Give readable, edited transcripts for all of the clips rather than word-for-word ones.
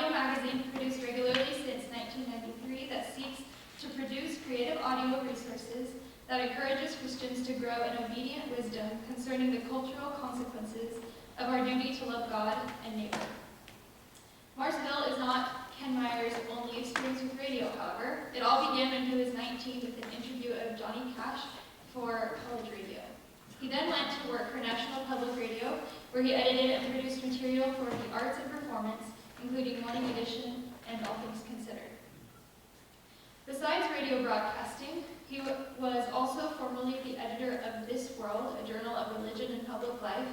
audio magazine produced regularly since 1993 that seeks to produce creative audio resources that encourages Christians to grow in obedient wisdom concerning the cultural consequences of our duty to love God and neighbor. Mars Hill is not Ken Meyer's only experience with radio, however. It all began when he was 19 with an interview of Johnny Cash for college radio. He then went to work for National Public Radio, where he edited and produced material for the arts and performance, including Morning Edition and All Things Considered. Besides radio broadcasting, he was also formerly the editor of This World, a journal of religion and public life,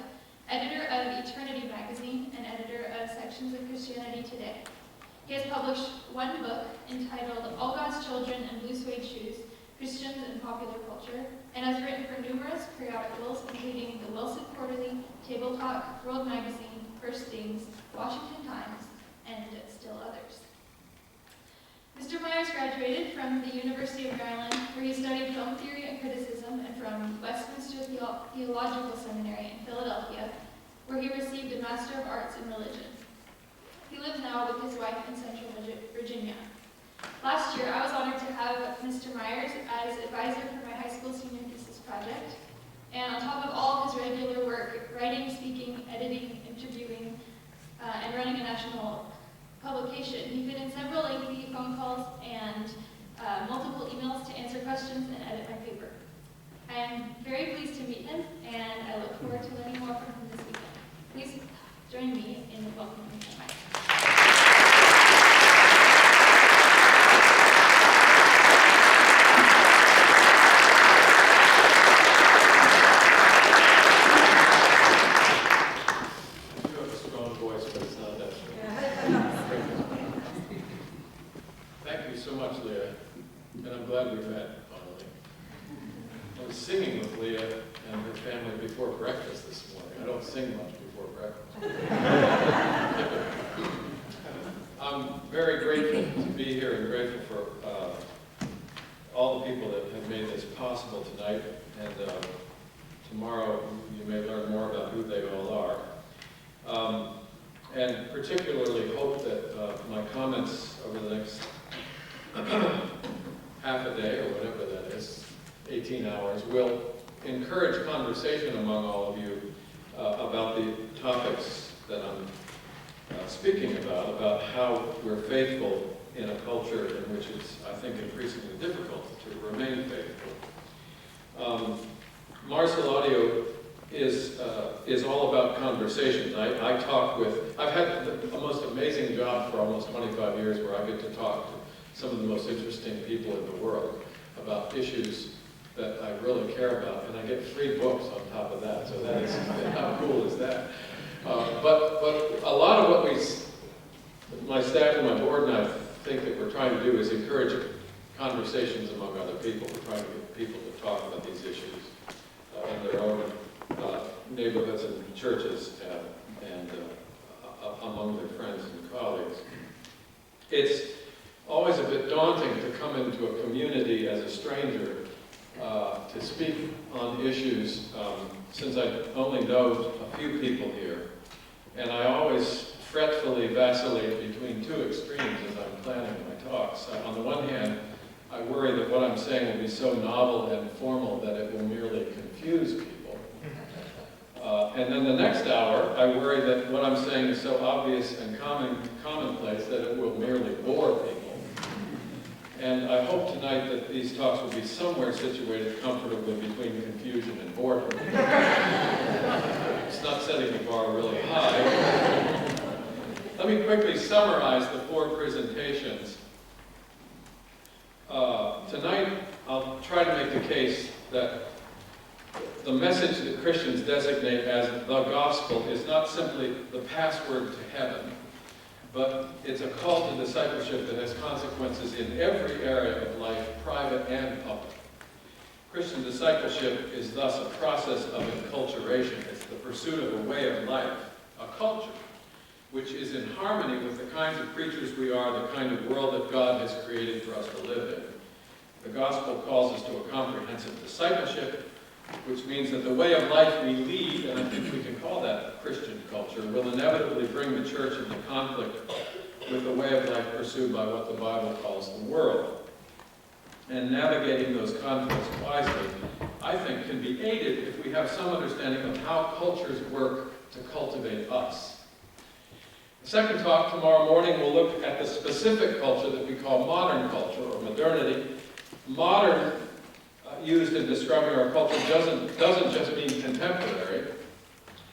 editor of Eternity magazine, and editor of sections of Christianity Today. He has published one book entitled All God's Children and Blue Suede Shoes, Christians and Popular Culture, and has written for numerous periodicals, including the Wilson Quarterly, Table Talk, World Magazine, First Things, Washington Times, and still others. Mr. Myers graduated from the University of Maryland, where he studied film theory and criticism, and from Westminster Theological Seminary in Philadelphia, where he received a Master of Arts in Religion. He lives now with his wife in Central Virginia. Last year, I was honored to have Mr. Myers as advisor for my high school senior thesis project. And on top of all of his regular work, writing, speaking, editing, interviewing, and running a national publication, he fit in several lengthy phone calls and multiple emails to answer questions and edit my paper. I am very pleased to meet him, and I look forward to learning more from him this weekend. Please join me in welcoming Mr. Myers. I'm very grateful to be here and grateful for all the people that have made this possible tonight. And tomorrow you may learn more about who they all are. And particularly hope that my comments over the next half a day, or whatever that is, 18 hours, will encourage conversation among all of you about the topics that I'm speaking about how we're faithful in a culture in which it's, I think, increasingly difficult to remain faithful. Mars Hill Audio is all about conversations. I talk with, I've had the most amazing job for almost 25 years where I get to talk to some of the most interesting people in the world about issues that I really care about, and I get free books on top of that, so that is, how cool is that? But a lot of what my staff and my board and I think that we're trying to do is encourage conversations among other people. We're trying to get people to talk about these issues in their own neighborhoods and churches and among their friends and colleagues. It's always a bit daunting to come into a community as a stranger to speak on issues, since I only know a few people here, and I always fretfully vacillate between two extremes as I'm planning my talks. On the one hand, I worry that what I'm saying will be so novel and formal that it will merely confuse people. And then the next hour, I worry that what I'm saying is so obvious and commonplace that it will merely bore people. And I hope tonight that these talks will be somewhere situated comfortably between confusion and boredom. It's not setting the bar really high. Let me quickly summarize the four presentations. Tonight, I'll try to make the case that the message that Christians designate as the gospel is not simply the password to heaven, but it's a call to discipleship that has consequences in every area of life, private and public. Christian discipleship is thus a process of enculturation. It's the pursuit of a way of life, a culture, which is in harmony with the kinds of creatures we are, the kind of world that God has created for us to live in. The gospel calls us to a comprehensive discipleship, which means that the way of life we lead, and I think we can call that Christian culture, will inevitably bring the church into conflict with the way of life pursued by what the Bible calls the world. And navigating those conflicts wisely, I think, can be aided if we have some understanding of how cultures work to cultivate us. The second talk tomorrow morning will look at the specific culture that we call modern culture or modernity. Modern, used in describing our culture, doesn't just mean contemporary.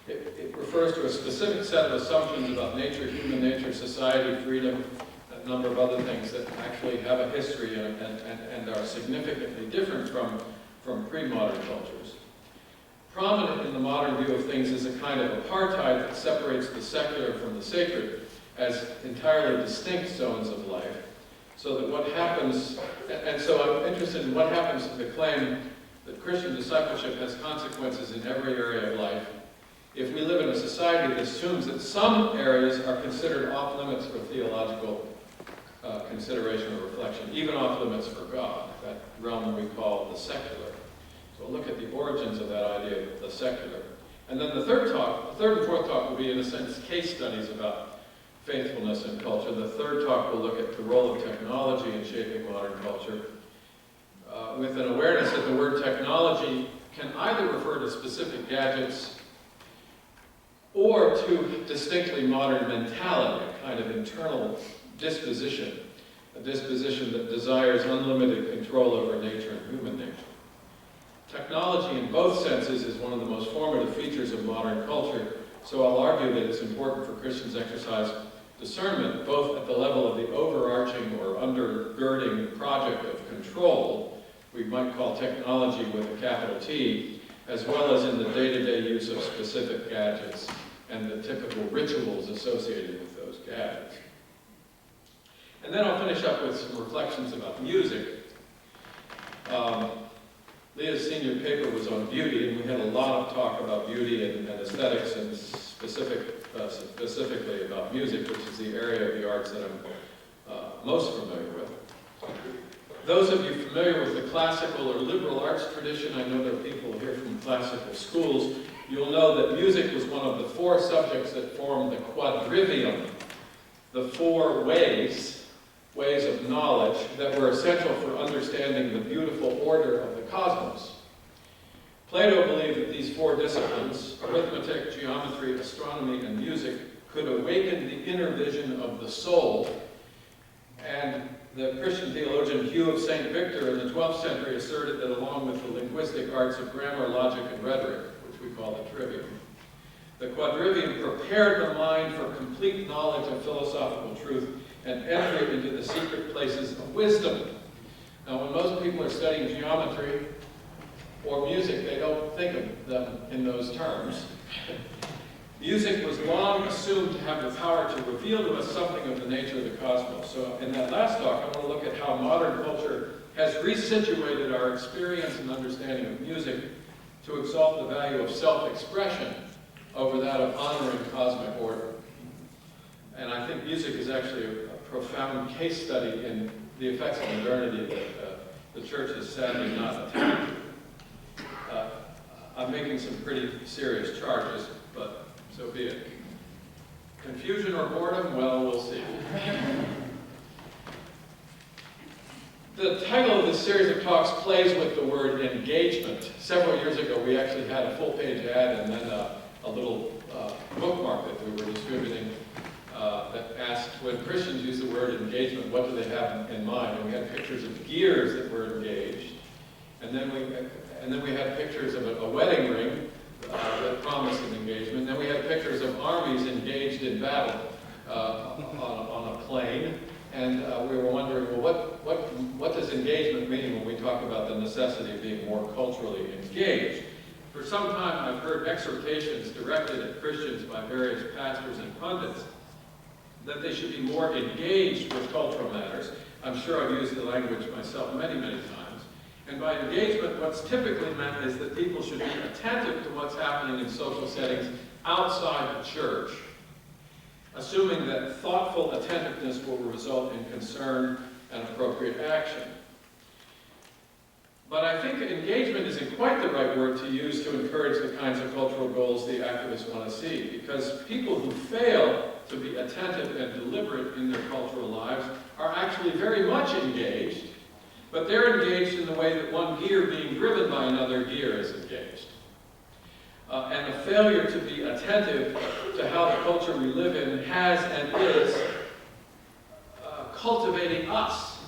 It refers to a specific set of assumptions about nature, human nature, society, freedom, a number of other things that actually have a history and are significantly different from pre-modern cultures. Prominent in the modern view of things is a kind of apartheid that separates the secular from the sacred as entirely distinct zones of life. So that what happens, and so I'm interested in what happens to the claim that Christian discipleship has consequences in every area of life if we live in a society that assumes that some areas are considered off limits for theological consideration or reflection, even off limits for God, that realm we call the secular. So we'll look at the origins of that idea of the secular. And then the third and fourth talk will be, in a sense, case studies about faithfulness and culture. The third talk will look at the role of technology in shaping modern culture, with an awareness that the word technology can either refer to specific gadgets or to distinctly modern mentality, a kind of internal disposition, a disposition that desires unlimited control over nature and human nature. Technology in both senses is one of the most formative features of modern culture, so I'll argue that it's important for Christians to exercise discernment, both at the level of the overarching or undergirding project of control, we might call technology with a capital T, as well as in the day-to-day use of specific gadgets and the typical rituals associated with those gadgets. And then I'll finish up with some reflections about music. Leah's senior paper was on beauty, and we had a lot of talk about beauty and aesthetics, and specifically about music, which is the area of the arts that I'm most familiar with. Those of you familiar with the classical or liberal arts tradition, I know there are people here from classical schools, you'll know that music was one of the four subjects that formed the quadrivium, the four ways of knowledge that were essential for understanding the beautiful order of the cosmos. Plato believed that these four disciplines, arithmetic, geometry, astronomy, and music, could awaken the inner vision of the soul, and the Christian theologian Hugh of St. Victor in the 12th century asserted that along with the linguistic arts of grammar, logic, and rhetoric, which we call the trivium, the quadrivium prepared the mind for complete knowledge of philosophical truth and entry into the secret places of wisdom. Now, when most people are studying geometry or music, they don't think of them in those terms. Music was long assumed to have the power to reveal to us something of the nature of the cosmos. So in that last talk, I want to look at how modern culture has resituated our experience and understanding of music to exalt the value of self-expression over that of honoring cosmic order. And I think music is actually a profound case study in the effects of modernity that the church has sadly not attacked. I'm making some pretty serious charges, but so be it. Confusion or boredom? Well, we'll see. The title of this series of talks plays with the word engagement. Several years ago, we actually had a full-page ad and then a little bookmark that we were distributing that asked, when Christians use the word engagement, what do they have in mind? And we had pictures of gears that were engaged, and then we had pictures of a wedding ring that promised an engagement. And then we had pictures of armies engaged in battle on a plain, and we were wondering, well, what does engagement mean when we talk about the necessity of being more culturally engaged? For some time, I've heard exhortations directed at Christians by various pastors and pundits that they should be more engaged with cultural matters. I'm sure I've used the language myself many, many times. And by engagement, what's typically meant is that people should be attentive to what's happening in social settings outside the church, assuming that thoughtful attentiveness will result in concern and appropriate action. But I think engagement isn't quite the right word to use to encourage the kinds of cultural goals the activists want to see, because people who fail to be attentive and deliberate in their actually very much engaged, but they're engaged in the way that one gear being driven by another gear is engaged. And the failure to be attentive to how the culture we live in has and is cultivating us.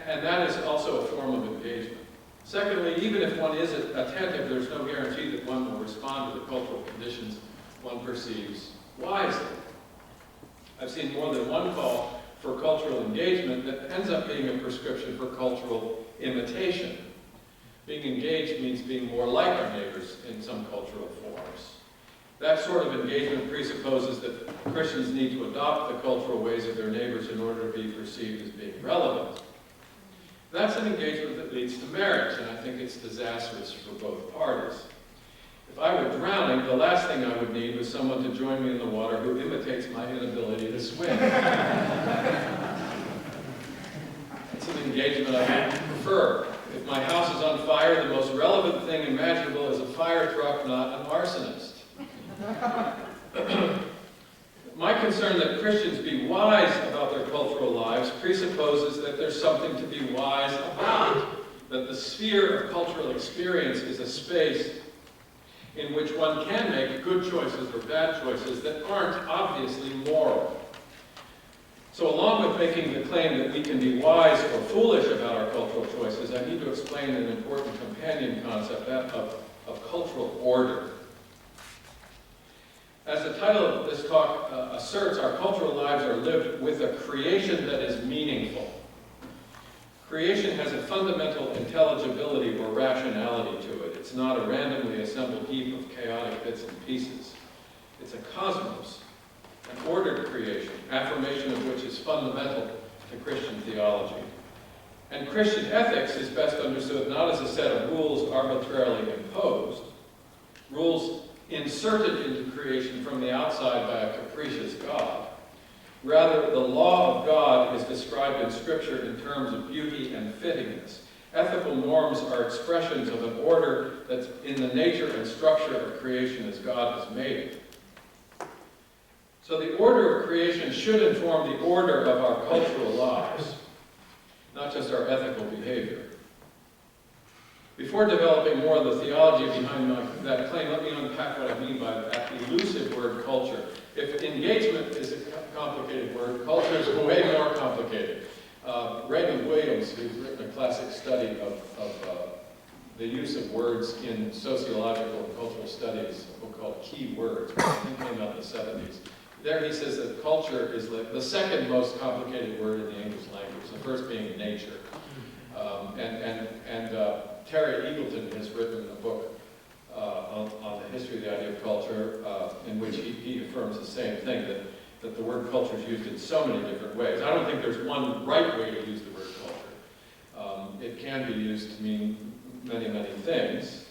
And that is also a form of engagement. Secondly, even if one isn't attentive, there's no guarantee that one will respond to the cultural conditions one perceives wisely. I've seen more than one call for cultural engagement that ends up being a prescription for cultural imitation. Being engaged means being more like our neighbors in some cultural forms. That sort of engagement presupposes that Christians need to adopt the cultural ways of their neighbors in order to be perceived as being relevant. That's an engagement that leads to marriage, and I think it's disastrous for both parties. If I were drowning, the last thing I would need was someone to join me in the water who imitates my inability to swim. It's an engagement I would prefer. If my house is on fire, the most relevant thing imaginable is a fire truck, not an arsonist. My concern that Christians be wise about their cultural lives presupposes that there's something to be wise about, that the sphere of cultural experience is a space in which one can make good choices or bad choices that aren't obviously moral. So along with making the claim that we can be wise or foolish about our cultural choices, I need to explain an important companion concept, that of cultural order. As the title of this talk asserts, our cultural lives are lived with a creation that is meaningful. Creation has a fundamental intelligibility or rationality to it. It's not a randomly assembled heap of chaotic bits and pieces. It's a cosmos, an ordered creation, affirmation of which is fundamental to Christian theology. And Christian ethics is best understood not as a set of rules arbitrarily imposed, rules inserted into creation from the outside by a capricious God. Rather, the law of God is described in Scripture in terms of beauty and fittingness. Ethical norms are expressions of an order that's in the nature and structure of creation as God has made it. So the order of creation should inform the order of our cultural lives, not just our ethical behavior. Before developing more of the theology behind that claim, let me unpack what I mean by that elusive word culture. If engagement is a complicated word, culture is way more complicated. Raymond Williams, who's written a classic study of the use of words in sociological and cultural studies, a book called Key Words, which I think came out in the 70s. There he says that culture is like the second most complicated word in the English language, the first being nature. Terry Eagleton has written a book on the history of the idea of culture, in which he affirms the same thing, that the word culture is used in so many different ways. I don't think there's one right way to use the word culture. It can be used to mean many, many things.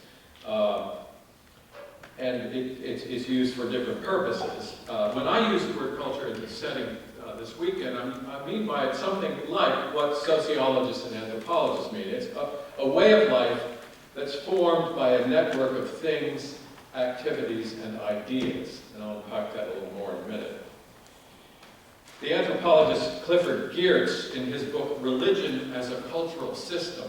And it's used for different purposes. When I use the word culture in this setting this weekend, I mean by it something like what sociologists and anthropologists mean. It's a way of life that's formed by a network of things, activities, and ideas. And I'll unpack that a little more in a minute. The anthropologist Clifford Geertz, in his book Religion as a Cultural System,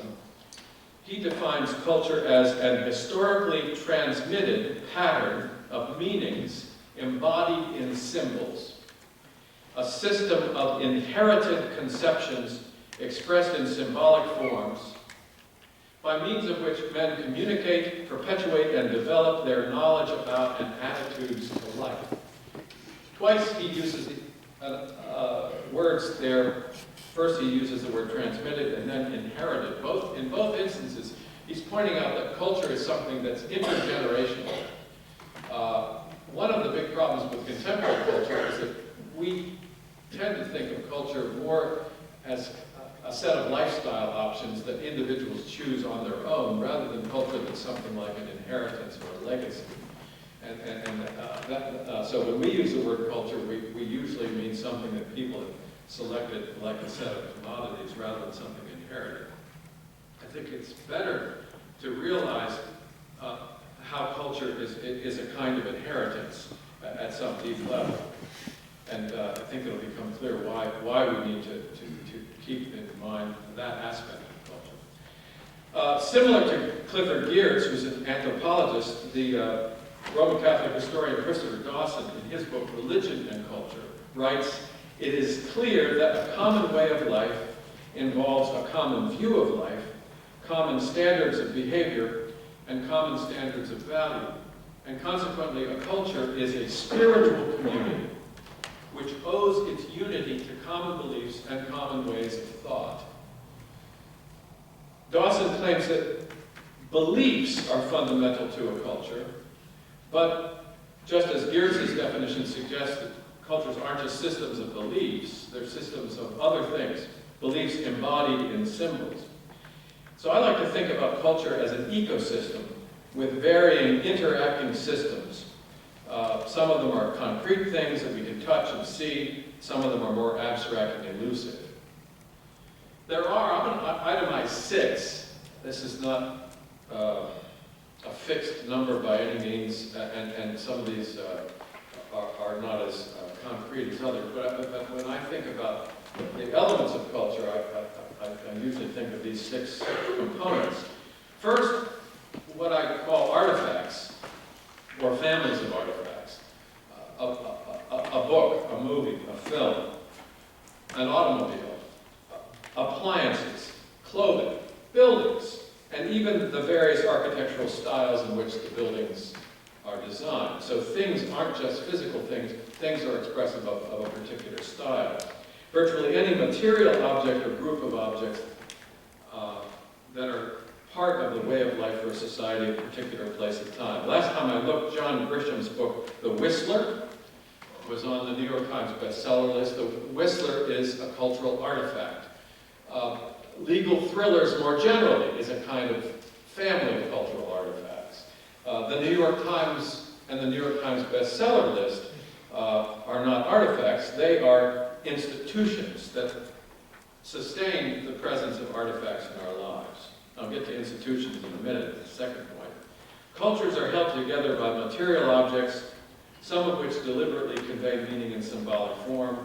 he defines culture as an historically transmitted pattern of meanings embodied in symbols, a system of inherited conceptions expressed in symbolic forms, by means of which men communicate, perpetuate, and develop their knowledge about and attitudes to life. Twice he uses words there. First he uses the word transmitted and then inherited. In both instances, he's pointing out that culture is something that's intergenerational. One of the big problems with contemporary culture is that we tend to think of culture more as a set of lifestyle options that individuals choose on their own, rather than culture that's something like an inheritance or a legacy. So when we use the word culture, we usually mean something that people have selected like a set of commodities rather than something inherited. I think it's better to realize how culture is a kind of inheritance at some deep level. And think it'll become clear why we need to keep in mind that aspect of culture. Similar to Clifford Geertz, who's an anthropologist, the Roman Catholic historian Christopher Dawson, in his book Religion and Culture, writes, "It is clear that a common way of life involves a common view of life, common standards of behavior, and common standards of value. And consequently, a culture is a spiritual community which owes its unity to common beliefs and common ways of thought." Dawson claims that beliefs are fundamental to a culture, but just as Geertz's definition suggests that cultures aren't just systems of beliefs, they're systems of other things, beliefs embodied in symbols. So I like to think about culture as an ecosystem with varying interacting systems. Some of them are concrete things that we can touch and see. Some of them are more abstract and elusive. There are, I'm going to itemize 6. This is not a fixed number by any means, and some of these are not as concrete as others. But when I think about the elements of culture, I usually think of these 6 components. First, what I call artifacts, or families of artifacts. A book, a movie, a film, an automobile, appliances, clothing, buildings, and even the various architectural styles in which the buildings are designed. So things aren't just physical things, things are expressive of a particular style. Virtually any material object or group of objects that are part of the way of life for a society at a particular place and time. Last time I looked, John Grisham's book, The Whistler, was on the New York Times bestseller list. The Whistler is a cultural artifact. Legal thrillers more generally is a kind of family of cultural artifacts. The New York Times and the New York Times bestseller list are not artifacts, they are institutions that sustain the presence of artifacts in our lives. I'll get to institutions in a minute, the second point. Cultures are held together by material objects, some of which deliberately convey meaning in symbolic form.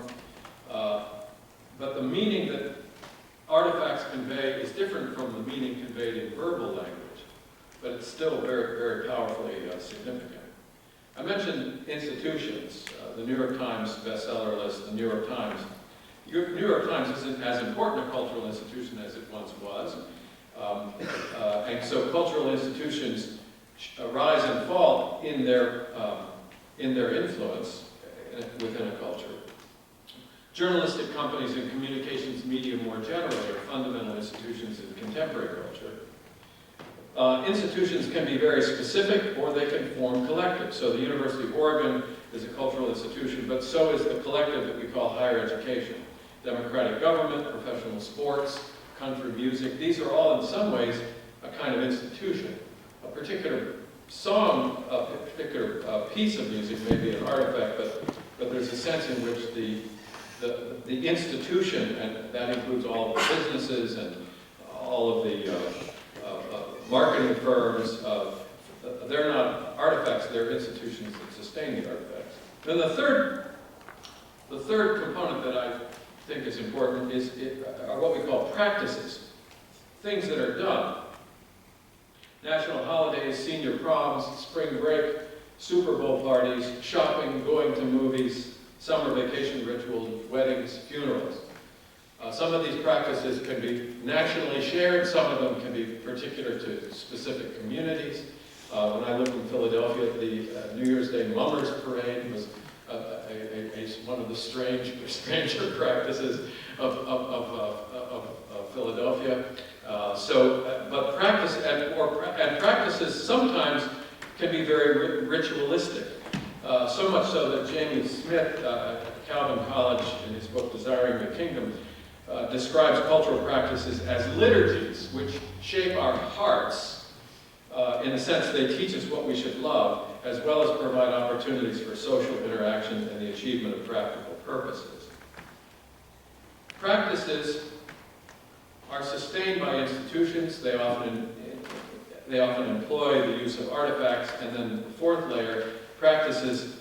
But the meaning that artifacts convey is different from the meaning conveyed in verbal language, but it's still very, very powerfully significant. I mentioned institutions, the New York Times bestseller list, the New York Times. New York Times isn't as important a cultural institution as it once was. And so cultural institutions rise and fall in their influence within a culture. Journalistic companies and communications media more generally are fundamental institutions in contemporary culture. Institutions can be very specific or they can form collectives. So the University of Oregon is a cultural institution, but so is the collective that we call higher education. Democratic government, professional sports, country music, these are all in some ways a kind of institution. A particular song, a particular piece of music may be an artifact, but there's a sense in which the institution, and that includes all of the businesses and all of the marketing firms, they're not artifacts, they're institutions that sustain the artifacts. Then the third component that I think is important are what we call practices, things that are done. National holidays, senior proms, spring break, Super Bowl parties, shopping, going to movies, summer vacation rituals, weddings, funerals. Some of these practices can be nationally shared, some of them can be particular to specific communities. When I lived in Philadelphia, the New Year's Day Mummers Parade was one of the stranger practices of Philadelphia. But practices sometimes can be very ritualistic. So much so that Jamie Smith at Calvin College, in his book Desiring the Kingdom, describes cultural practices as liturgies, which shape our hearts. In a sense, they teach us what we should love, as well as provide opportunities for social interaction and the achievement of practical purposes. Practices are sustained by institutions. They often employ the use of artifacts. And then the fourth layer, practices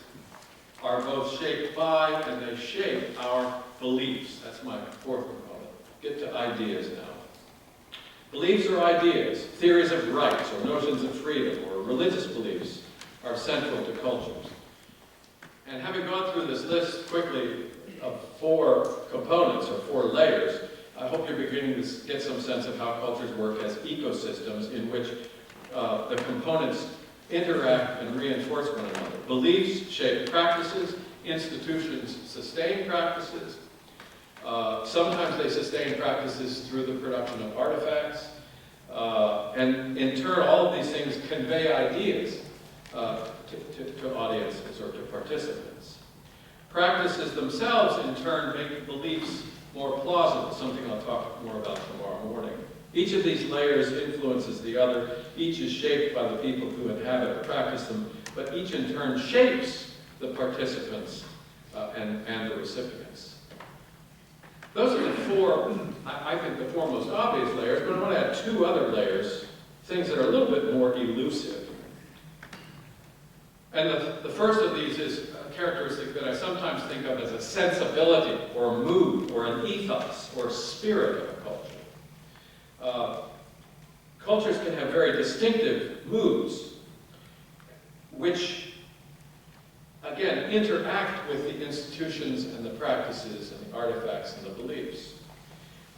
are both shaped by and they shape our beliefs. That's my fourth component. Get to ideas now. Beliefs are ideas. Theories of rights or notions of freedom or religious beliefs are central to cultures. And having gone through this list quickly of 4 components or 4 layers, I hope you're beginning to get some sense of how cultures work as ecosystems in which the components interact and reinforce one another. Beliefs shape practices, institutions sustain practices. Sometimes they sustain practices through the production of artifacts. And in turn, all of these things convey ideas to audiences or to participants. Practices themselves, in turn, make beliefs more plausible, something I'll talk more about tomorrow morning. Each of these layers influences the other. Each is shaped by the people who inhabit or practice them, but each in turn shapes the participants and the recipients. Those are the 4, I think, the 4 most obvious layers, but I want to add 2 other layers, things that are a little bit more elusive. And the first of these is a characteristic that I sometimes think of as a sensibility or mood or an ethos or spirit of a culture. Cultures can have very distinctive moods, which, again, interact with the institutions and the practices and the artifacts and the beliefs.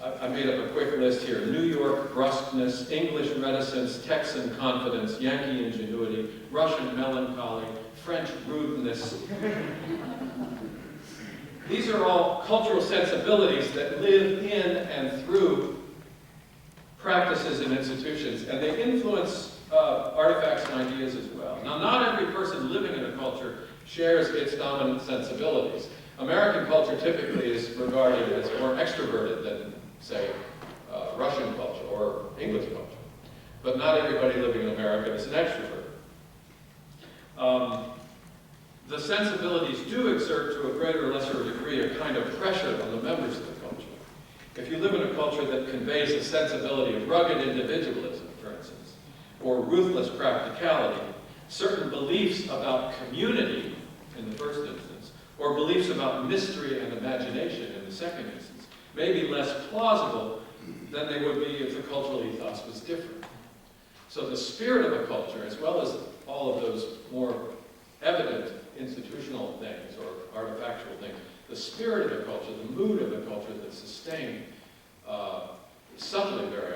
I made up a quick list here. New York brusqueness, English reticence, Texan confidence, Yankee ingenuity, Russian melancholy, French rudeness. These are all cultural sensibilities that live in and through practices and institutions, and they influence artifacts and ideas as well. Now, not every person living in a culture shares its dominant sensibilities. American culture typically is regarded as more extroverted than, say, Russian culture or English culture. But not everybody living in America is an extrovert. The sensibilities do exert, to a greater or lesser degree, a kind of pressure on the members of the culture. If you live in a culture that conveys a sensibility of rugged individualism, for instance, or ruthless practicality, certain beliefs about community in the first instance, or beliefs about mystery and imagination in the second instance, may be less plausible than they would be if the cultural ethos was different. So the spirit of a culture, as well as all of those more evident institutional things or artifactual things, the spirit of the culture, the mood of the culture that's sustained subtly very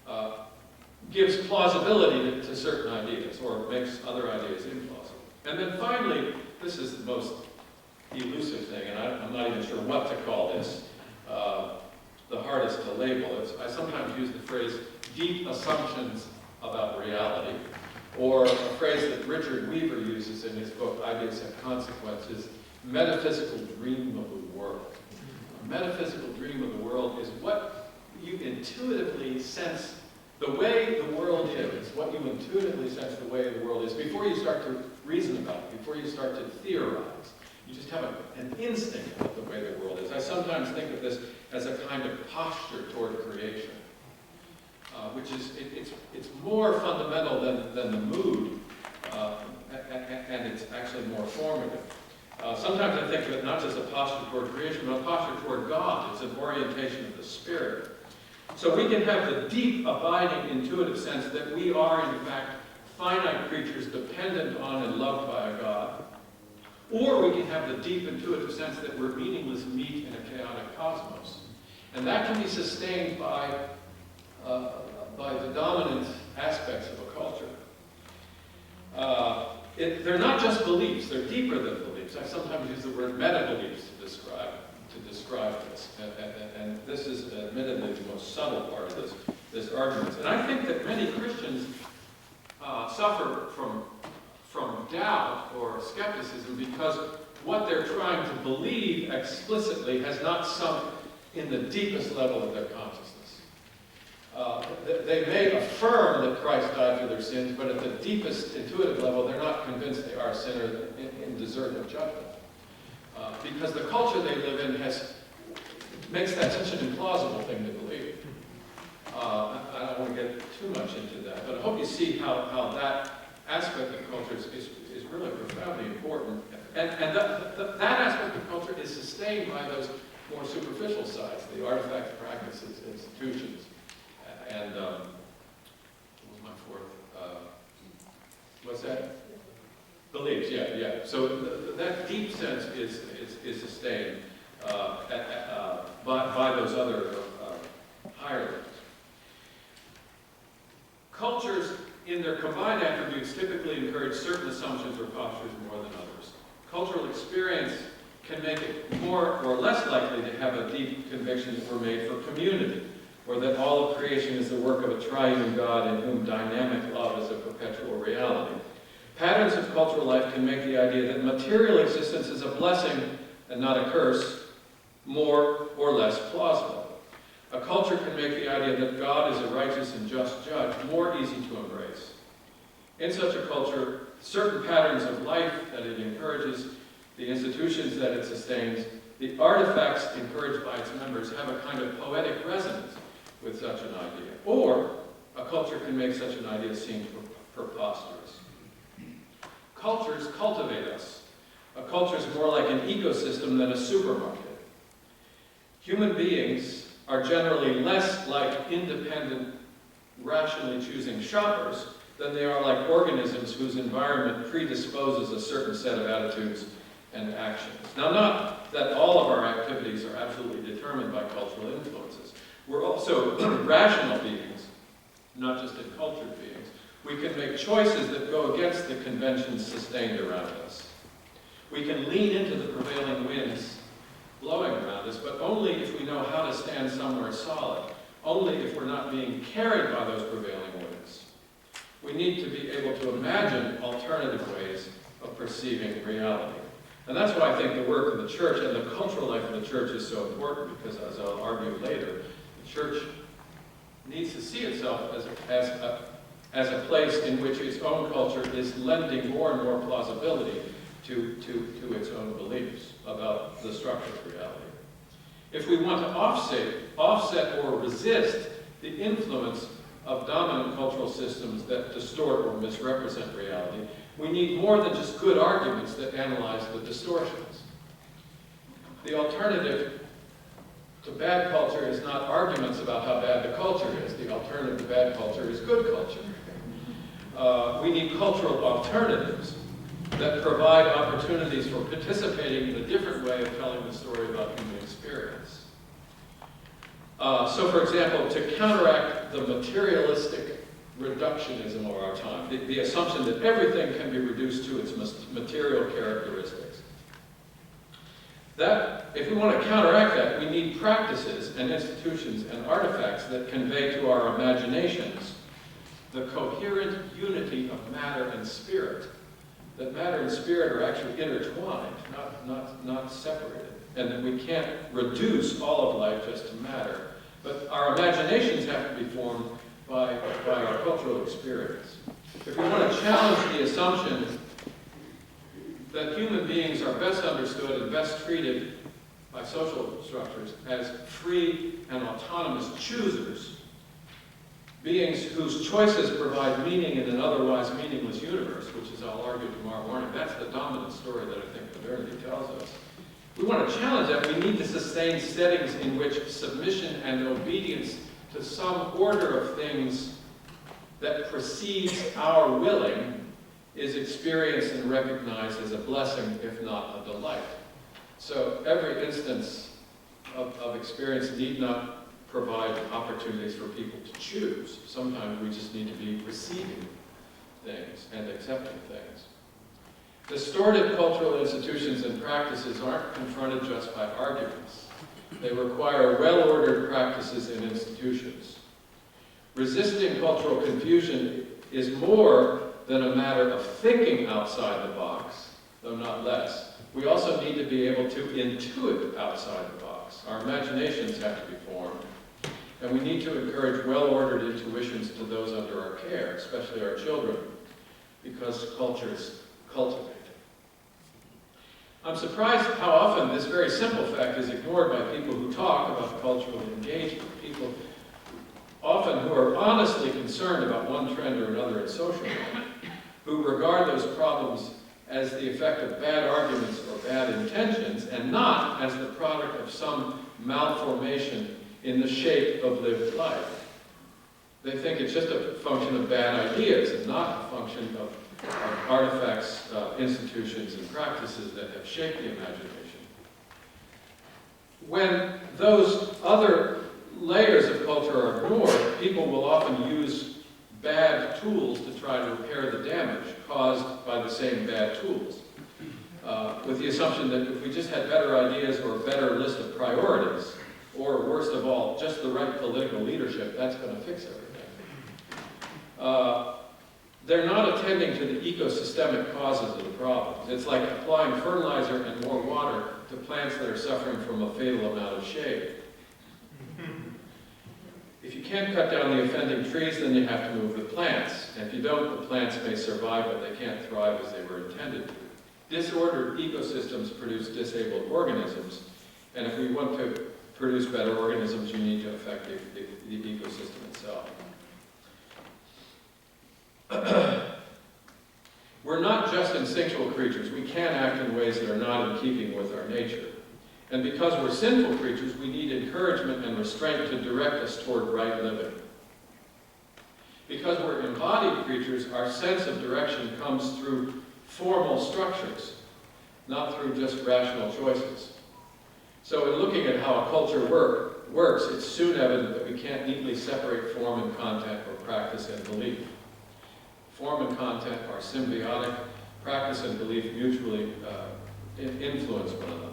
often, gives plausibility to certain ideas or makes other ideas implausible. And then finally, this is the most elusive thing, and I'm not even sure what to call this, the hardest to label. I sometimes use the phrase deep assumptions about reality, or a phrase that Richard Weaver uses in his book, Ideas Have Consequences, metaphysical dream of the world. A metaphysical dream of the world is what you intuitively sense the way the world is, what you intuitively sense the way the world is, before you start to reason about it, before you start to theorize. You just have an instinct of the way the world is. I sometimes think of this as a kind of posture toward creation, which is, it's more fundamental than the mood, and it's actually more formative. Sometimes I think of it not just a posture toward creation, but a posture toward God. It's an orientation of the spirit. So we can have the deep, abiding, intuitive sense that we are, in fact, finite creatures dependent on and loved by a God. Or we can have the deep, intuitive sense that we're meaningless meat in a chaotic cosmos. And that can be sustained by the dominant aspects of a culture. They're not just beliefs, they're deeper than beliefs. I sometimes use the word meta-beliefs to describe this. And this is admittedly the most subtle part of this argument. And I think that many Christians suffer from doubt or skepticism because what they're trying to believe explicitly has not sunk in the deepest level of their consciousness. They may affirm that Christ died for their sins, but at the deepest intuitive level, they're not convinced they are sinners in deserving of judgment. Because the culture they live in makes that such an implausible thing to believe. I don't want to get too much into that, but I hope you see how that aspect of culture is really profoundly important And that aspect of culture is sustained by those more superficial sides, the artifacts, practices, institutions. And what was my fourth? What's that? Beliefs, yeah. So that deep sense is sustained by those other higher levels. Cultures, in their combined attributes, typically encourage certain assumptions or postures more than others. Cultural experience can make it more or less likely to have a deep conviction that we're made for community, or that all of creation is the work of a triune God in whom dynamic love is a perpetual reality. Patterns of cultural life can make the idea that material existence is a blessing and not a curse more or less plausible. A culture can make the idea that God is a righteous and just judge more easy to embrace. In such a culture, certain patterns of life that it encourages, the institutions that it sustains, the artifacts encouraged by its members have a kind of poetic resonance with such an idea. Or a culture can make such an idea seem preposterous. Cultures cultivate us. A culture is more like an ecosystem than a supermarket. Human beings are generally less like independent, rationally choosing shoppers than they are like organisms whose environment predisposes a certain set of attitudes and actions. Now, not that all of our activities are absolutely determined by cultural influences. We're also rational beings, not just encultured beings. We can make choices that go against the conventions sustained around us. We can lean into the prevailing winds blowing around us, but only if we know how to stand somewhere solid, only if we're not being carried by those prevailing winds. We need to be able to imagine alternative ways of perceiving reality. And that's why I think the work of the church and the cultural life of the church is so important, because as I'll argue later, the church needs to see itself as a place in which its own culture is lending more and more plausibility to its own beliefs about the structure of reality. If we want to offset or resist the influence of dominant cultural systems that distort or misrepresent reality, we need more than just good arguments that analyze the distortions. The alternative to bad culture is not arguments about how bad the culture is. The alternative to bad culture is good culture. We need cultural alternatives that provide opportunities for participating in a different way of telling the story about human experience. So, for example, to counteract the materialistic reductionism of our time, the assumption that everything can be reduced to its material characteristics. If we want to counteract that, we need practices and institutions and artifacts that convey to our imaginations the coherent unity of matter and spirit. That matter and spirit are actually intertwined, not separated. And that we can't reduce all of life just to matter. But our imaginations have to be formed by our cultural experience. If we want to challenge the assumption that human beings are best understood and best treated by social structures as free and autonomous choosers, beings whose choices provide meaning in an otherwise meaningless universe, which is, I'll argue tomorrow morning, that's the dominant story that I think modernity tells us. We want to challenge that. We need to sustain settings in which submission and obedience to some order of things that precedes our willing is experienced and recognized as a blessing, if not a delight. So every instance of experience need not provide opportunities for people to choose. Sometimes we just need to be receiving things and accepting things. Distorted cultural institutions and practices aren't confronted just by arguments. They require well-ordered practices and institutions. Resisting cultural confusion is more than a matter of thinking outside the box, though not less. We also need to be able to intuit outside the box. Our imaginations have to be formed. And we need to encourage well-ordered intuitions to those under our care, especially our children, because cultures cultivate. I'm surprised how often this very simple fact is ignored by people who talk about cultural engagement, people often who are honestly concerned about one trend or another in social life, who regard those problems as the effect of bad arguments or bad intentions, and not as the product of some malformation in the shape of lived life. They think it's just a function of bad ideas and not a function of artifacts, institutions, and practices that have shaped the imagination. When those other layers of culture are ignored, people will often use bad tools to try to repair the damage caused by the same bad tools, with the assumption that if we just had better ideas or a better list of priorities, or worst of all, just the right political leadership, that's going to fix everything. They're not attending to the ecosystemic causes of the problems. It's like applying fertilizer and more water to plants that are suffering from a fatal amount of shade. If you can't cut down the offending trees, then you have to move the plants. And if you don't, the plants may survive, but they can't thrive as they were intended to. Disordered ecosystems produce disabled organisms. And if we want to produce better organisms, you need to affect the ecosystem itself. We're not just instinctual creatures. We can act in ways that are not in keeping with our nature. And because we're sinful creatures, we need encouragement and restraint to direct us toward right living. Because we're embodied creatures, our sense of direction comes through formal structures, not through just rational choices. So in looking at how a culture works, it's soon evident that we can't neatly separate form and content or practice and belief. Form and content are symbiotic. Practice and belief mutually influence one another.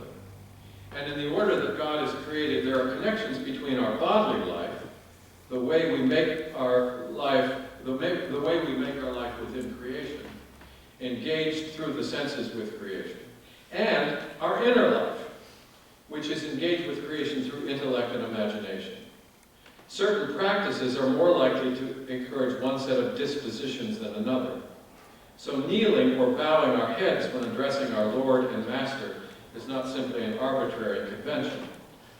And in the order that God has created, there are connections between our bodily life, the way we make our life, the way we make our life within creation, engaged through the senses with creation, and our inner life, which is engaged with creation through intellect and imagination. Certain practices are more likely to encourage one set of dispositions than another. So kneeling or bowing our heads when addressing our Lord and Master is not simply an arbitrary convention.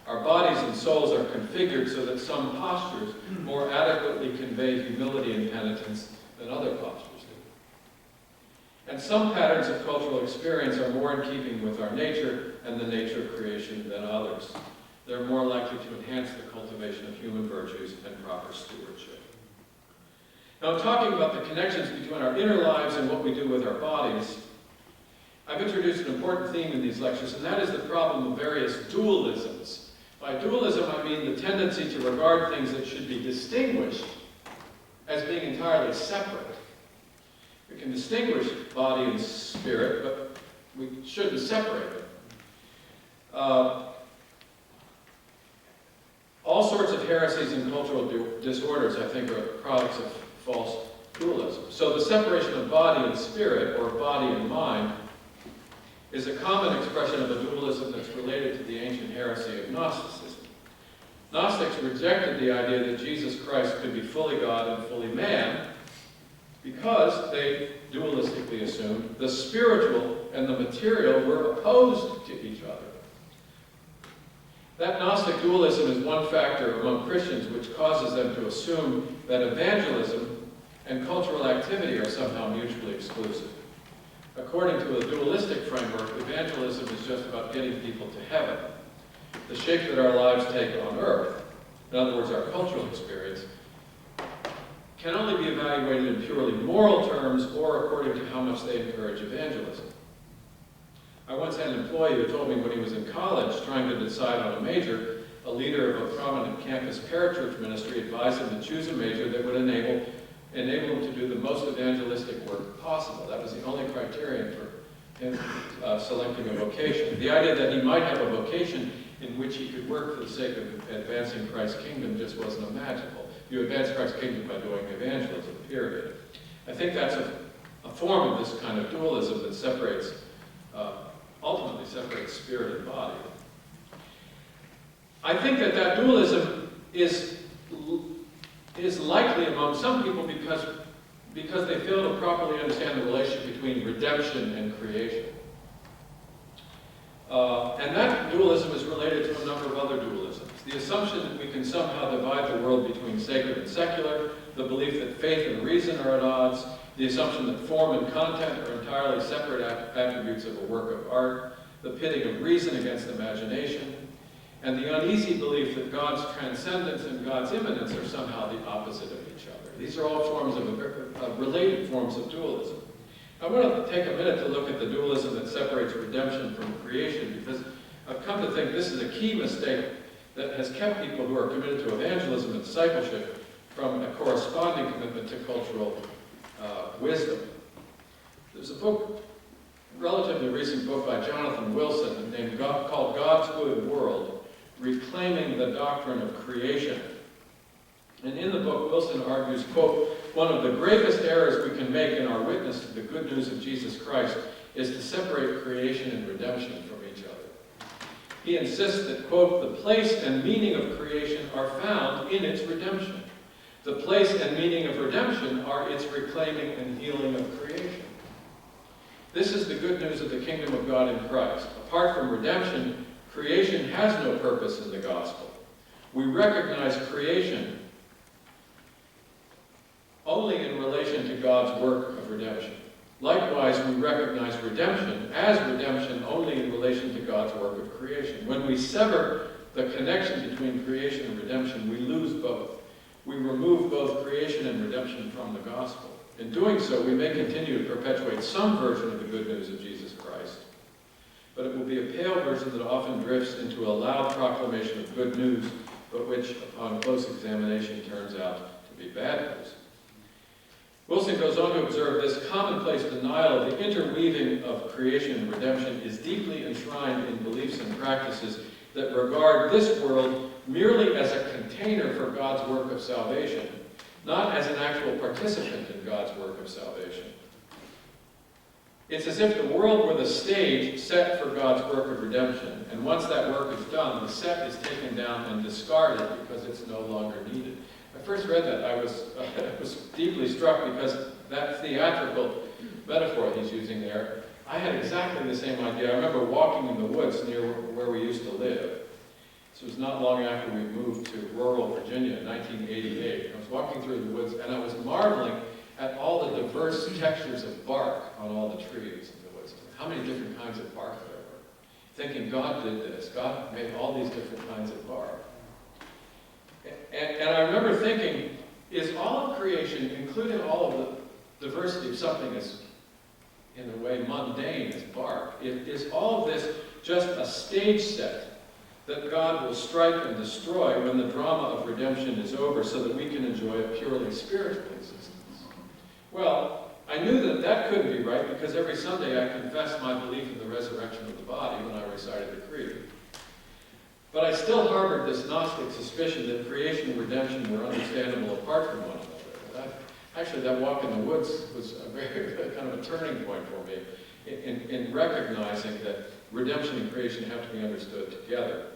Our bodies and souls are configured so that some postures more adequately convey humility and penitence than other postures do. And some patterns of cultural experience are more in keeping with our nature and the nature of creation than others. They're more likely to enhance the cultivation of human virtues and proper stewardship. Now, in talking about the connections between our inner lives and what we do with our bodies, I've introduced an important theme in these lectures, and that is the problem of various dualisms. By dualism, I mean the tendency to regard things that should be distinguished as being entirely separate. We can distinguish body and spirit, but we shouldn't separate them. All sorts of heresies and cultural disorders, I think, are products of false dualism. So the separation of body and spirit, or body and mind, is a common expression of a dualism that's related to the ancient heresy of Gnosticism. Gnostics rejected the idea that Jesus Christ could be fully God and fully man because they dualistically assumed the spiritual and the material were opposed to each other. That Gnostic dualism is one factor among Christians which causes them to assume that evangelism and cultural activity are somehow mutually exclusive. According to a dualistic framework, evangelism is just about getting people to heaven. The shape that our lives take on earth, in other words, our cultural experience, can only be evaluated in purely moral terms or according to how much they encourage evangelism. I once had an employee who told me when he was in college trying to decide on a major, a leader of a prominent campus parachurch ministry advised him to choose a major that would enable him to do the most evangelistic work possible. That was the only criterion for him selecting a vocation. The idea that he might have a vocation in which he could work for the sake of advancing Christ's kingdom just wasn't imaginable. You advance Christ's kingdom by doing evangelism, period. I think that's a form of this kind of dualism that separates, ultimately separates spirit and body. I think that dualism is likely among some people because they fail to properly understand the relationship between redemption and creation. And that dualism is related to a number of other dualisms. The assumption that we can somehow divide the world between sacred and secular, the belief that faith and reason are at odds, the assumption that form and content are entirely separate attributes of a work of art, the pitting of reason against imagination, and the uneasy belief that God's transcendence and God's immanence are somehow the opposite of each other. These are all forms of related forms of dualism. I want to take a minute to look at the dualism that separates redemption from creation, because I've come to think this is a key mistake that has kept people who are committed to evangelism and discipleship from a corresponding commitment to cultural wisdom. There's a book, relatively recent book by Jonathan Wilson called God's Good World, Reclaiming the Doctrine of Creation. And in the book, Wilson argues, quote, one of the gravest errors we can make in our witness to the good news of Jesus Christ is to separate creation and redemption from each other. He insists that, quote, the place and meaning of creation are found in its redemption. The place and meaning of redemption are its reclaiming and healing of creation. This is the good news of the kingdom of God in Christ. Apart from redemption, creation has no purpose in the gospel. We recognize creation only in relation to God's work of redemption. Likewise, we recognize redemption as redemption only in relation to God's work of creation. When we sever the connection between creation and redemption, we lose both. We remove both creation and redemption from the gospel. In doing so, we may continue to perpetuate some version of the good news of Jesus Christ, but it will be a pale version that often drifts into a loud proclamation of good news, but which, upon close examination, turns out to be bad news. Wilson goes on to observe this commonplace denial of the interweaving of creation and redemption is deeply enshrined in beliefs and practices that regard this world merely as a container for God's work of salvation, not as an actual participant in God's work of salvation. It's as if the world were the stage set for God's work of redemption, and once that work is done, the set is taken down and discarded because it's no longer needed. I first read that, I was deeply struck because that theatrical metaphor he's using there, I had exactly the same idea. I remember walking in the woods near where we used to live. This was not long after we moved to rural Virginia in 1988. I was walking through the woods and I was marveling at all the diverse textures of bark on all the trees in the woods. How many different kinds of bark there were. Thinking God did this. God made all these different kinds of bark. And I remember thinking, is all of creation, including all of the diversity of something as, in a way, mundane as bark, is all of this just a stage set that God will strike and destroy when the drama of redemption is over so that we can enjoy a purely spiritual existence? Well, I knew that that couldn't be right because every Sunday I confessed my belief in the resurrection of the body when I recited the creed. But I still harbored this Gnostic suspicion that creation and redemption were understandable apart from one another. Actually, that walk in the woods was a very kind of a turning point for me in recognizing that redemption and creation have to be understood together.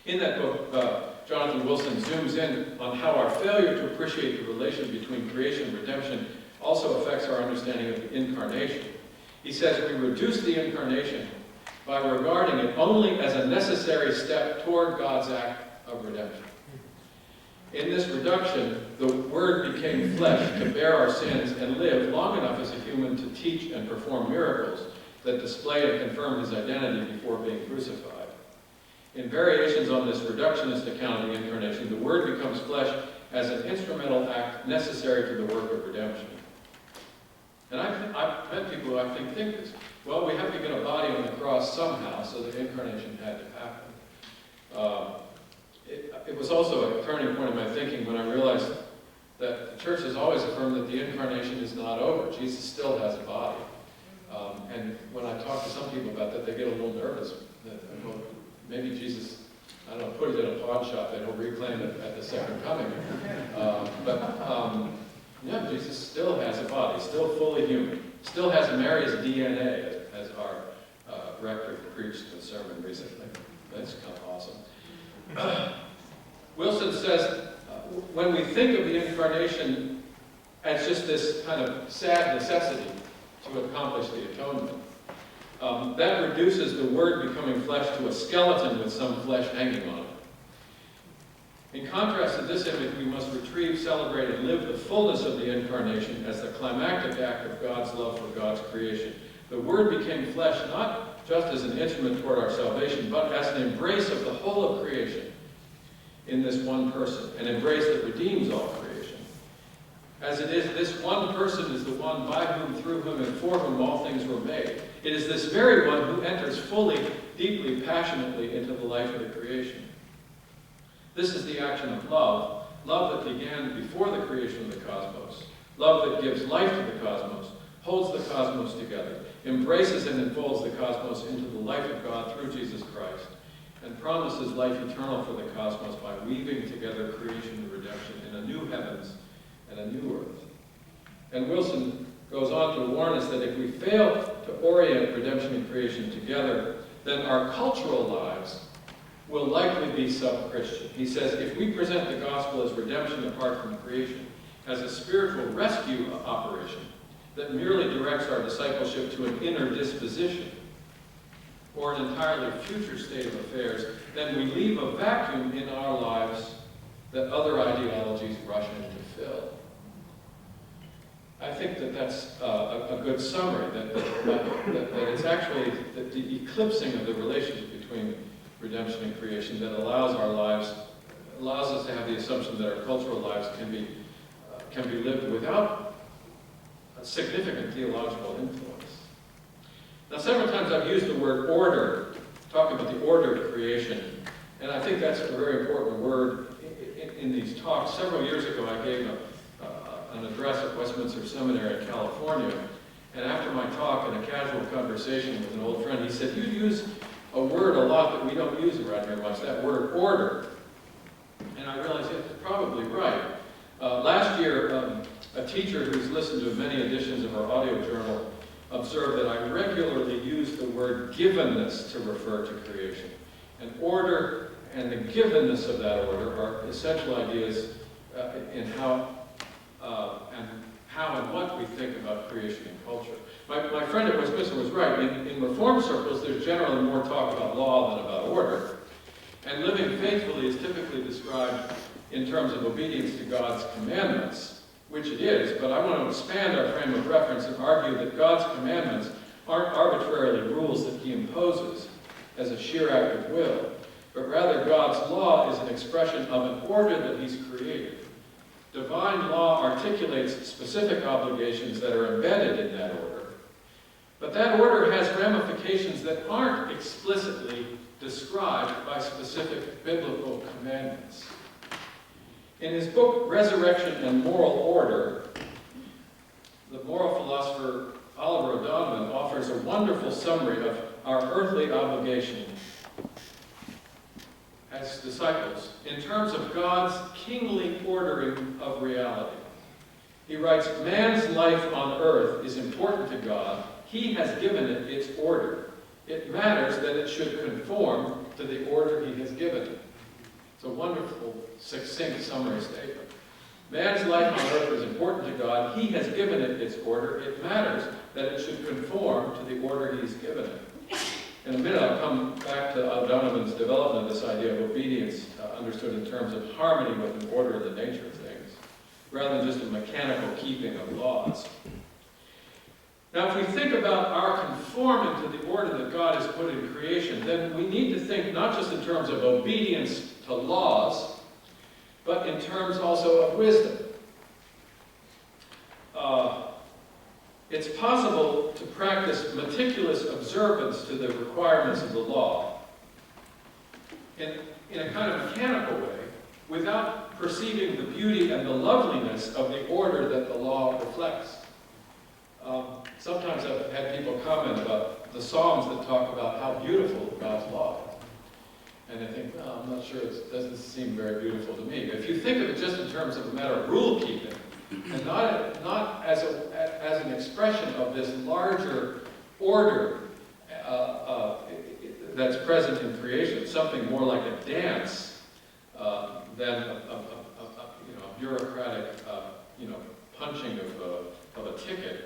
In that book, Jonathan Wilson zooms in on how our failure to appreciate the relation between creation and redemption also affects our understanding of the incarnation. He says we reduce the incarnation by regarding it only as a necessary step toward God's act of redemption. In this reduction, the Word became flesh to bear our sins and live long enough as a human to teach and perform miracles that display and confirm his identity before being crucified. In variations on this reductionist account of the incarnation, the Word becomes flesh as an instrumental act necessary to the work of redemption. And I've met people who I think this. Well, we have to get a body on the cross somehow, so the incarnation had to happen. It was also a turning point in my thinking when I realized that the church has always affirmed that the incarnation is not over. Jesus still has a body. And when I talk to some people about that, they get a little nervous. That, well, maybe Jesus, I don't know, put it in a pawn shop and he'll reclaim it at the second coming. Yeah, Jesus still has a body, still fully human, still has Mary's DNA, as our rector preached in a sermon recently. That's kind of awesome. Wilson says, when we think of the incarnation as just this kind of sad necessity to accomplish the atonement, that reduces the Word becoming flesh to a skeleton with some flesh hanging on it. In contrast to this image, we must retrieve, celebrate, and live the fullness of the Incarnation as the climactic act of God's love for God's creation. The Word became flesh not just as an instrument toward our salvation, but as an embrace of the whole of creation in this one person, an embrace that redeems all creation. As it is, this one person is the one by whom, through whom, and for whom all things were made. It is this very one who enters fully, deeply, passionately into the life of the creation. This is the action of love, love that began before the creation of the cosmos, love that gives life to the cosmos, holds the cosmos together, embraces and enfolds the cosmos into the life of God through Jesus Christ, and promises life eternal for the cosmos by weaving together creation and redemption in a new heavens and a new earth. And Wilson goes on to warn us that if we fail to orient redemption and creation together, then our cultural lives will likely be sub-Christian. He says, if we present the gospel as redemption apart from creation, as a spiritual rescue operation that merely directs our discipleship to an inner disposition or an entirely future state of affairs, then we leave a vacuum in our lives that other ideologies rush in to fill. I think that that's a good summary, that it's actually the eclipsing of the relationship between redemption and creation that allows us to have the assumption that our cultural lives can be lived without a significant theological influence. Now, several times I've used the word order, talking about the order of creation, and I think that's a very important word in these talks. Several years ago, I gave an address at Westminster Seminary in California, and after my talk, in a casual conversation with an old friend, he said, "You use a word a lot that we don't use around here much, that word order." And I realized it's probably right. Last year, a teacher who's listened to many editions of our audio journal observed that I regularly use the word givenness to refer to creation. And order and the givenness of that order are essential ideas in how and what we think about creation and culture. My friend at Westminster was right. In Reformed circles, there's generally more talk about law than about order. And living faithfully is typically described in terms of obedience to God's commandments, which it is, but I want to expand our frame of reference and argue that God's commandments aren't arbitrarily rules that he imposes as a sheer act of will, but rather God's law is an expression of an order that he's created. Divine law articulates specific obligations that are embedded in that order, but that order has ramifications that aren't explicitly described by specific biblical commandments. In his book, Resurrection and Moral Order, the moral philosopher Oliver O'Donovan offers a wonderful summary of our earthly obligation as disciples in terms of God's kingly ordering of reality. He writes, "Man's life on earth is important to God. He has given it its order. It matters that it should conform to the order he has given it." It's a wonderful, succinct summary statement. Man's life on earth is important to God. He has given it its order. It matters that it should conform to the order he's given it. In a minute, I'll come back to O'Donovan's development of this idea of obedience, understood in terms of harmony with an order of the nature of things, rather than just a mechanical keeping of laws. Now, if we think about our conforming to the order that God has put in creation, then we need to think not just in terms of obedience to laws, but in terms also of wisdom. It's possible to practice meticulous observance to the requirements of the law in a kind of mechanical way without perceiving the beauty and the loveliness of the order that the law reflects. Sometimes I've had people comment about the Psalms that talk about how beautiful God's law is. And I think, well, I'm not sure, it doesn't seem very beautiful to me. But if you think of it just in terms of a matter of rule keeping, and not as an expression of this larger order that's present in creation, something more like a dance than a bureaucratic punching of a ticket,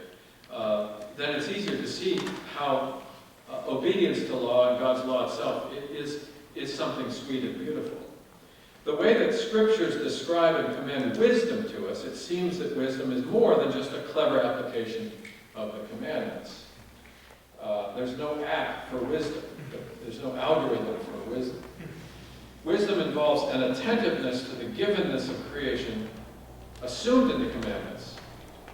then it's easier to see how obedience to law and God's law itself is something sweet and beautiful. The way that scriptures describe and commend wisdom to us, it seems that wisdom is more than just a clever application of the commandments. There's no app for wisdom. There's no algorithm for wisdom. Wisdom involves an attentiveness to the givenness of creation assumed in the commandments,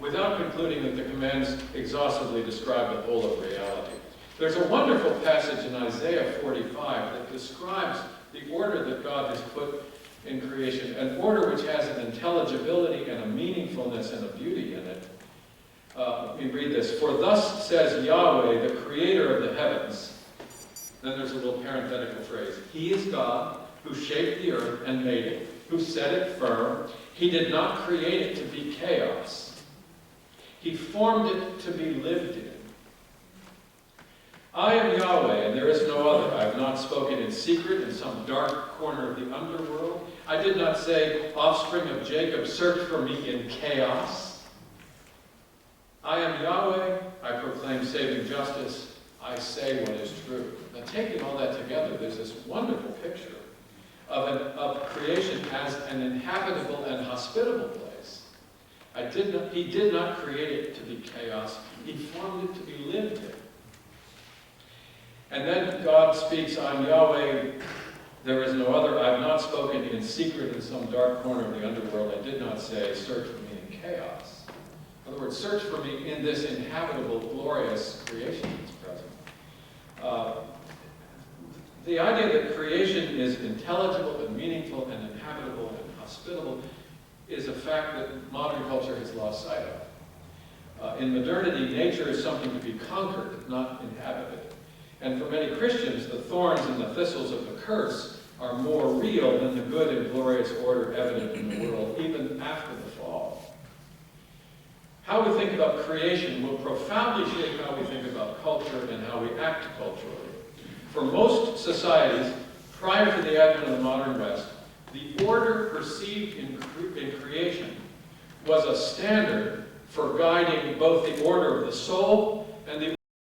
without concluding that the commands exhaustively describe the whole of reality. There's a wonderful passage in Isaiah 45 that describes the order that God has put in creation, an order which has an intelligibility and a meaningfulness and a beauty in it. Let me read this. For thus says Yahweh, the creator of the heavens. Then there's a little parenthetical phrase. He is God who shaped the earth and made it, who set it firm. He did not create it to be chaos. He formed it to be lived in. I am Yahweh, and there is no other. I have not spoken in secret in some dark corner of the underworld. I did not say, offspring of Jacob, search for me in chaos. I am Yahweh, I proclaim saving justice, I say what is true. Now, taking all that together, there's this wonderful picture of creation as an inhabitable and hospitable place. He did not create it to be chaos. He formed it to be lived in. And then God speaks, I'm Yahweh, there is no other. I have not spoken in secret in some dark corner of the underworld. I did not say, search for me in chaos. In other words, search for me in this inhabitable, glorious creation that's present. The idea that creation is intelligible and meaningful and inhabitable and hospitable is a fact that modern culture has lost sight of. In modernity, nature is something to be conquered, not inhabited. And for many Christians, the thorns and the thistles of the curse are more real than the good and glorious order evident in the world, even after the fall. How we think about creation will profoundly shape how we think about culture and how we act culturally. For most societies, prior to the advent of the modern West, the order perceived in creation was a standard for guiding both the order of the soul and the